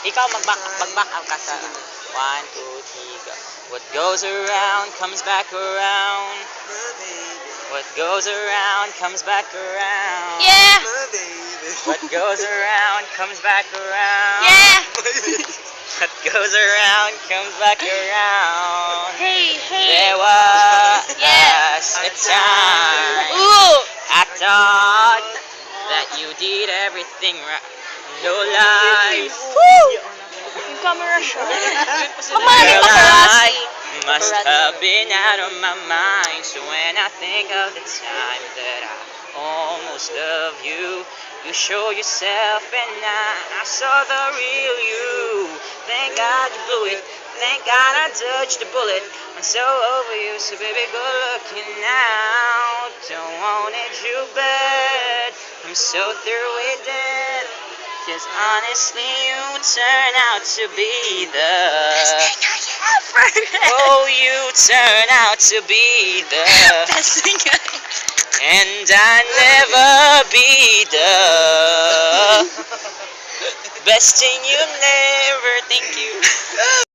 Ikaw mag-back out ka sa 1, 2, 3, go. What goes around comes back around. What goes around comes back around. Yeah! What goes around comes back around. Yeah! What goes around comes back around. Hey, hey! There was Yeah. a time Ooh! I thought that you did everything right. No lies. Woo! Yung camera siya. Pamanin Girl, pa I karasi. must have been out of my mind. So when I think of the time that I almost loved you, you show yourself and I saw the real you. Thank God you blew it. Thank God I dodged the bullet. I'm so over you, so baby, go looking now. Don't want it you bad. I'm so through with that. Cause honestly, you turn out to be the. Oh, you turn out to be the. Best singer. And I never be the best thing you never. Thank you.